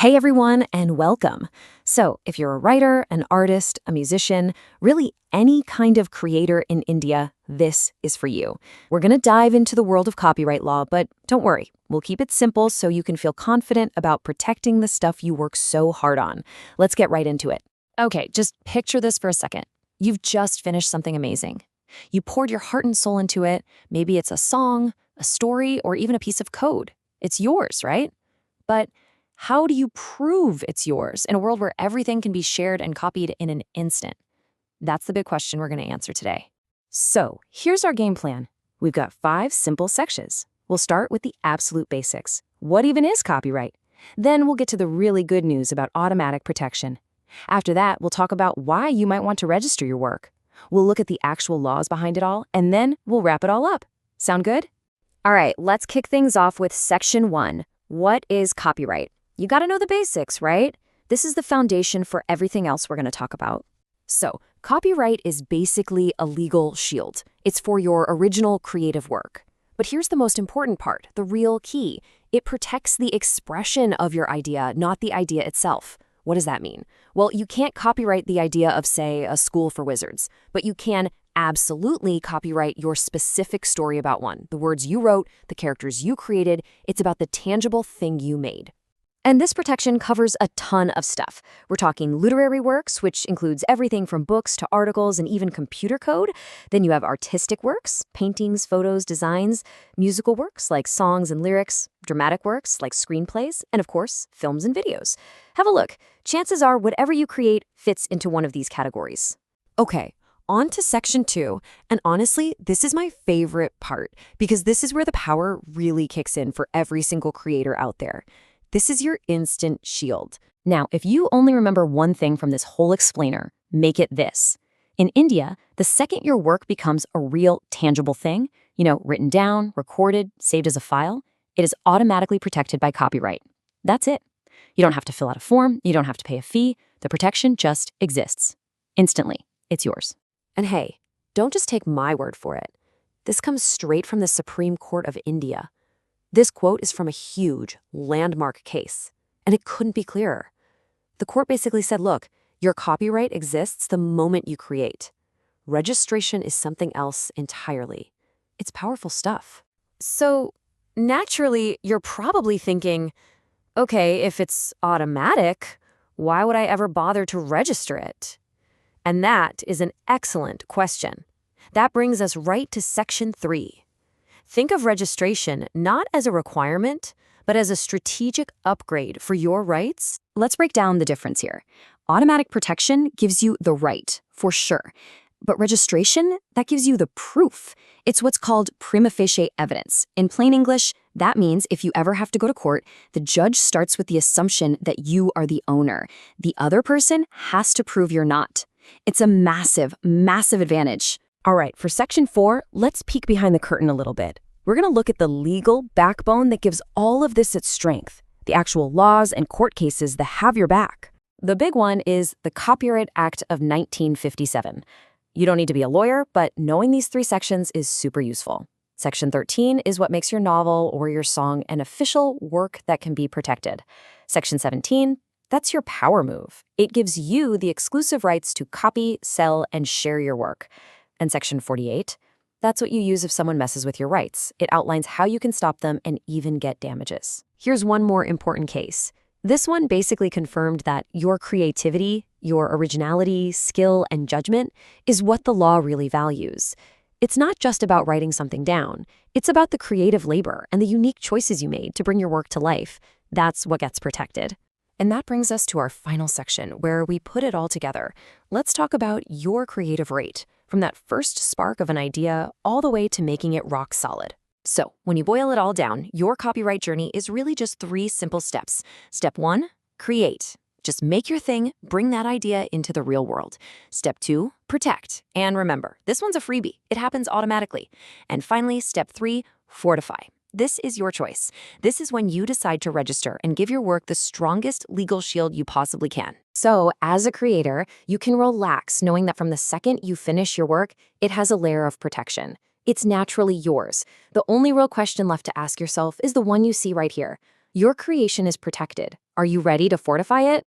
Hey everyone, and welcome. So, if you're a writer, an artist, a musician, really any kind of creator in India, this is for you. We're going to dive into the world of copyright law, but don't worry, we'll keep it simple so you can feel confident about protecting the stuff you work so hard on. Let's get right into it. Okay, just picture this for a second. You've just finished something amazing. You poured your heart and soul into it. Maybe it's a song, a story, or even a piece of code. It's yours, right? But how do you prove it's yours in a world where everything can be shared and copied in an instant? That's the big question we're going to answer today. So, here's our game plan. We've got 5 simple sections. We'll start with the absolute basics. What even is copyright? Then we'll get to the really good news about automatic protection. After that, we'll talk about why you might want to register your work. We'll look at the actual laws behind it all, and then we'll wrap it all up. Sound good? All right, let's kick things off with Section 1. What is copyright? You got to know the basics, right? This is the foundation for everything else we're going to talk about. So, copyright is basically a legal shield. It's for your original creative work. But here's the most important part, the real key. It protects the expression of your idea, not the idea itself. What does that mean? Well, you can't copyright the idea of, say, a school for wizards, but you can absolutely copyright your specific story about one. The words you wrote, the characters you created, it's about the tangible thing you made. And this protection covers a ton of stuff. We're talking literary works, which includes everything from books to articles and even computer code. Then you have artistic works, paintings, photos, designs, musical works like songs and lyrics, dramatic works like screenplays, and of course, films and videos. Have a look. Chances are whatever you create fits into one of these categories. Okay, on to Section 2. And honestly, this is my favorite part because this is where the power really kicks in for every single creator out there. This is your instant shield. Now, if you only remember one thing from this whole explainer, make it this. In India, the second your work becomes a real, tangible thing, written down, recorded, saved as a file, it is automatically protected by copyright. That's it. You don't have to fill out a form. You don't have to pay a fee. The protection just exists. Instantly, it's yours. And hey, don't just take my word for it. This comes straight from the Supreme Court of India. This quote is from a huge, landmark case, and it couldn't be clearer. The court basically said, look, your copyright exists the moment you create. Registration is something else entirely. It's powerful stuff. So, naturally, you're probably thinking, okay, if it's automatic, why would I ever bother to register it? And that is an excellent question. That brings us right to Section 3. Think of registration not as a requirement, but as a strategic upgrade for your rights. Let's break down the difference here. Automatic protection gives you the right, for sure. But registration, that gives you the proof. It's what's called prima facie evidence. In plain English, that means if you ever have to go to court, the judge starts with the assumption that you are the owner. The other person has to prove you're not. It's a massive, massive advantage. All right, for Section 4, let's peek behind the curtain a little bit. We're going to look at the legal backbone that gives all of this its strength, the actual laws and court cases that have your back. The big one is the Copyright Act of 1957. You don't need to be a lawyer, but knowing these 3 sections is super useful. Section 13 is what makes your novel or your song an official work that can be protected. Section 17, that's your power move. It gives you the exclusive rights to copy, sell, and share your work. And Section 48, that's what you use if someone messes with your rights. It outlines how you can stop them and even get damages. Here's one more important case. This one basically confirmed that your creativity, your originality, skill, and judgment is what the law really values. It's not just about writing something down. It's about the creative labor and the unique choices you made to bring your work to life. That's what gets protected. And that brings us to our final section, where we put it all together. Let's talk about your creative rate, from that first spark of an idea all the way to making it rock solid. So, when you boil it all down, your copyright journey is really just 3 simple steps. Step 1, create. Just make your thing, bring that idea into the real world. Step 2, protect. And remember, this one's a freebie. It happens automatically. And finally, Step 3, fortify. This is your choice. This is when you decide to register and give your work the strongest legal shield you possibly can. So, as a creator, you can relax knowing that from the second you finish your work, it has a layer of protection. It's naturally yours. The only real question left to ask yourself is the one you see right here. Your creation is protected. Are you ready to fortify it?